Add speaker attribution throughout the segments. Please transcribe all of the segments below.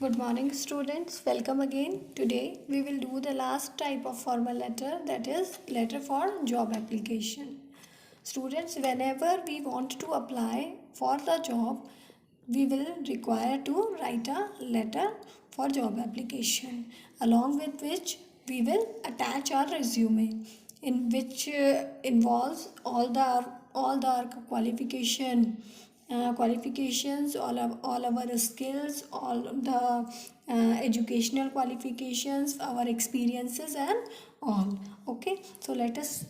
Speaker 1: Good morning, students. Welcome again. Today we will do the last type of formal letter, that is letter for job application. Students, whenever we want to apply for the job, we will require to write a letter for job application, along with which we will attach our resume, in which involves all the qualifications, all our skills, all the educational qualifications, our experiences and all. Okay, so let us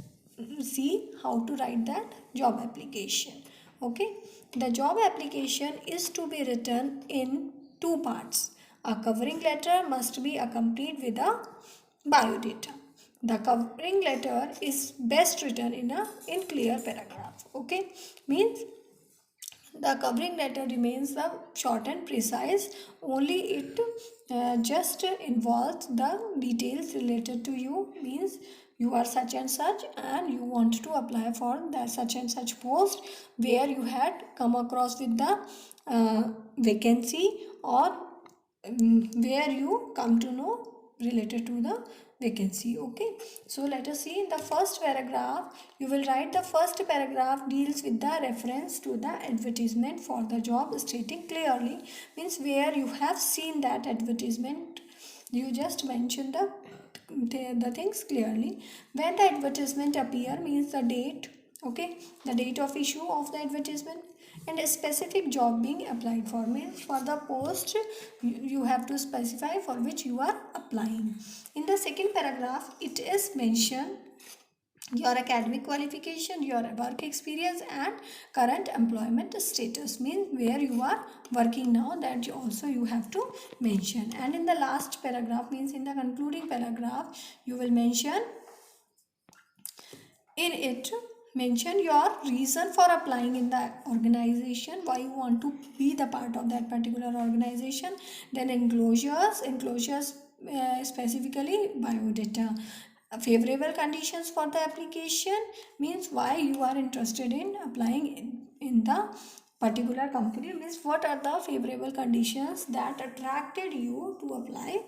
Speaker 1: see how to write that job application. Okay, the job application is to be written in two parts. A covering letter must be accompanied with a biodata. The covering letter is best written in clear paragraph. Okay, means the covering letter remains the short and precise. Only it just involves the details related to you, means you are such and such and you want to apply for the such and such post where you had come across with the vacancy, or where you come to know related to the vacancy. Okay, so let us see in the first paragraph. You will write the first paragraph deals with the reference to the advertisement for the job, stating clearly, means where you have seen that advertisement, you just mention the things clearly. When the advertisement appear means the date. Okay, the date of issue of the advertisement, and a specific job being applied for, means for the post you have to specify for which you are applying. In the second paragraph it is mentioned your academic qualification, your work experience and current employment status, means where you are working now, that also you have to mention. And in the last paragraph, means in the concluding paragraph, you will mention in it, mention your reason for applying in the organization, why you want to be the part of that particular organization. Then enclosures specifically biodata. Favorable conditions for the application, means why you are interested in applying in the particular company, means what are the favorable conditions that attracted you to apply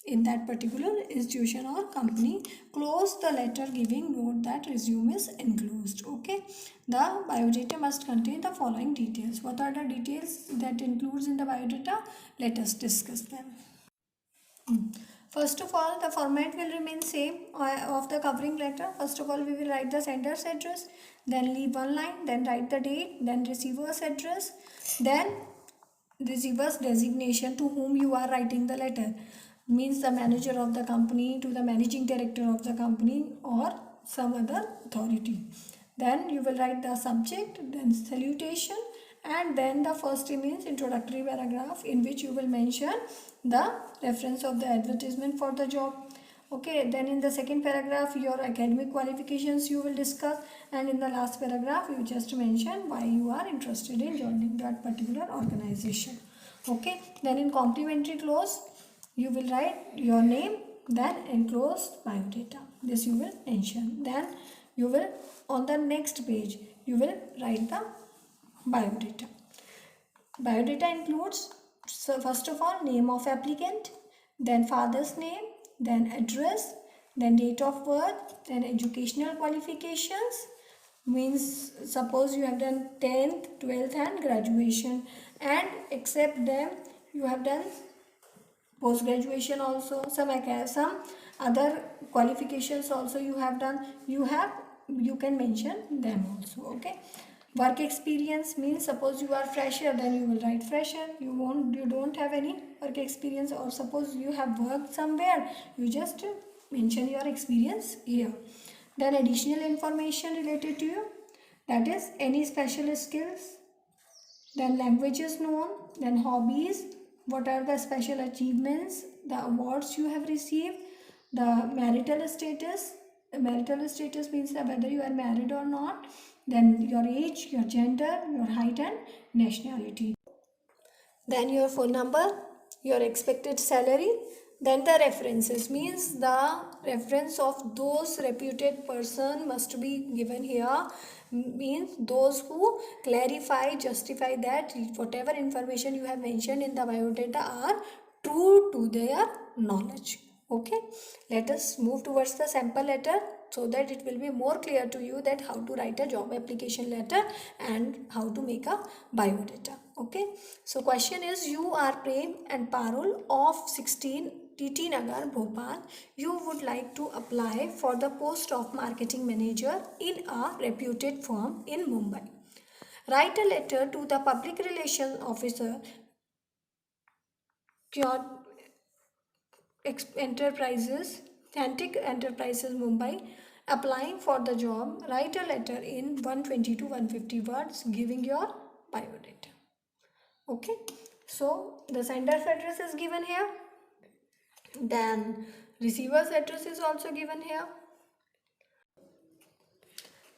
Speaker 1: in that particular institution or company. Close the letter giving note that resume is enclosed. Okay, the biodata must contain the following details. What are the details that includes in the biodata? Let us discuss them. First of all, the format will remain same of the covering letter. First of all, we will write the sender's address, then leave one line, then write the date, then receiver's address, then receiver's designation to whom you are writing the letter, means the manager of the company, to the managing director of the company or some other authority. Then you will write the subject, then salutation, and then the first means introductory paragraph, in which you will mention the reference of the advertisement for the job. Okay, then in the second paragraph your academic qualifications you will discuss, and in the last paragraph you just mention why you are interested in joining that particular organization. Okay, then in complimentary clause you will write your name, then enclosed biodata, this you will mention. Then you will, on the next page you will write the biodata. Biodata includes, so first of all, name of applicant, then father's name, then address, then date of birth, then educational qualifications, means suppose you have done 10th, 12th and graduation, and except them you have done post graduation also, some other qualifications also you have done, you can mention them also. Okay, work experience, means suppose you are fresher, then you will write fresher. You don't have any work experience, or suppose you have worked somewhere, you just mention your experience here. Then additional information related to you, that is any special skills, then languages known, then hobbies, what are the special achievements, the awards you have received, the marital status. Marital status means that whether you are married or not, then your age, your gender, your height and nationality. Then your phone number, your expected salary, then the references, means the reference of those reputed person must be given here, means those who clarify, justify that whatever information you have mentioned in the biodata are true to their knowledge. Okay, let us move towards the sample letter so that it will be more clear to you that how to write a job application letter and how to make a biodata. Okay, so question is, you are Prem and Parul of 16 TT Nagar, Bhopal. You would like to apply for the post of marketing manager in a reputed firm in Mumbai. Write a letter to the public relations officer, Enterprises, Thantic Enterprises, Mumbai, applying for the job. Write a letter in 120 to 150 words giving your biodata. Okay, so the sender's address is given here, then receiver's address is also given here.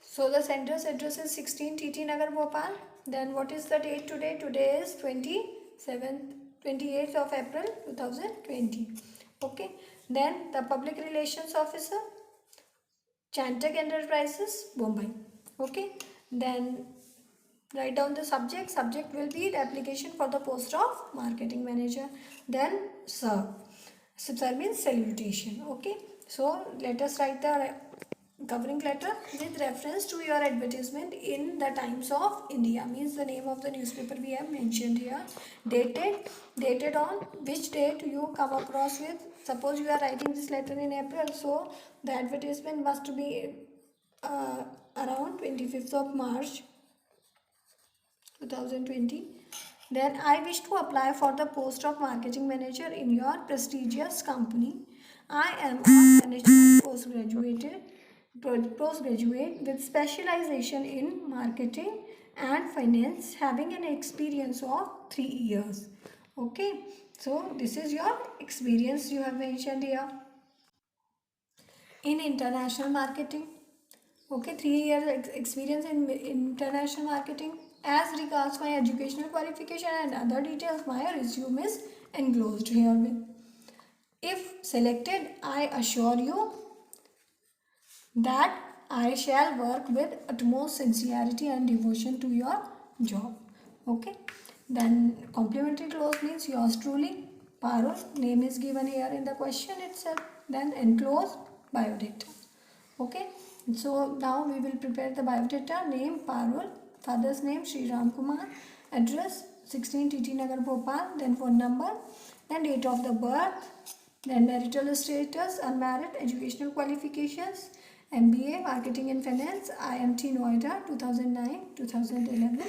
Speaker 1: So the sender's address is 16 TT Nagar, Bhopal. Then what is the date today? Today is 28th of April 2020. Okay, then the public relations officer, Chantec Enterprises, Mumbai. Okay, then write down the subject. Subject will be the application for the post of marketing manager. Then sir. Sir means salutation. Okay, so let us write the covering letter with reference to your advertisement in the Times of India, means the name of the newspaper we have mentioned here. Dated on which date you come across with. Suppose you are writing this letter in April, so the advertisement must be around 25th of March 2020. Then I wish to apply for the post of marketing manager in your prestigious company. I am a management postgraduate with specialization in marketing and finance, having an experience of 3 years. Okay, so this is your experience you have mentioned here in international marketing. Okay, 3 years experience in international marketing. As regards my educational qualification and other details, my resume is enclosed herewith. If selected, I assure you that I shall work with utmost sincerity and devotion to your job. Okay, then complimentary clause means yours truly, Parul. Name is given here in the question itself. Then enclose biodata. Okay, so now we will prepare the biodata. Name Parul, father's name Sri Ram Kumar, address 16 TT Nagar, Bhopal, then phone number, then date of the birth, then marital status, unmarried, educational qualifications, MBA, Marketing and Finance, IMT Noida, 2009-2011,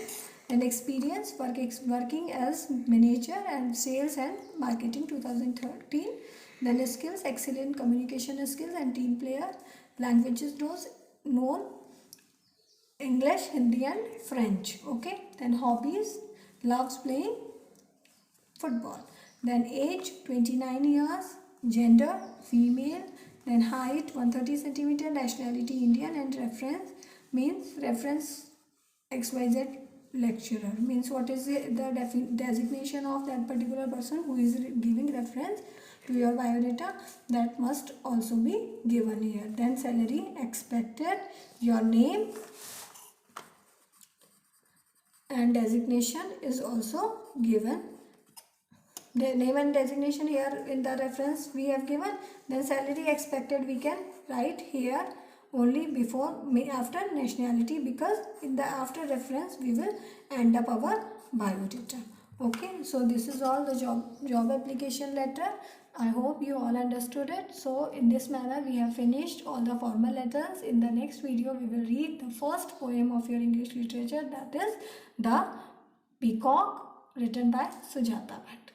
Speaker 1: then experience, working as manager and sales and marketing, 2013, then skills, excellent communication skills and team player, languages known, English, Hindi and French. Okay, then hobbies, loves playing football. Then age 29 years, gender female, then height 130 centimeter, nationality Indian, and reference means reference XYZ lecturer, means what is the designation of that particular person who is giving reference to your biodata, that must also be given here. Then salary expected, your name and designation is also given. The name and designation here in the reference we have given. Then salary expected we can write here only before after nationality, because in the after reference we will end up our biodata. Okay, so this is all the job application letter. I hope you all understood it. So in this manner we have finished all the formal letters. In the next video we will read the first poem of your English literature, that is The Peacock, written by Sujata Bhatt.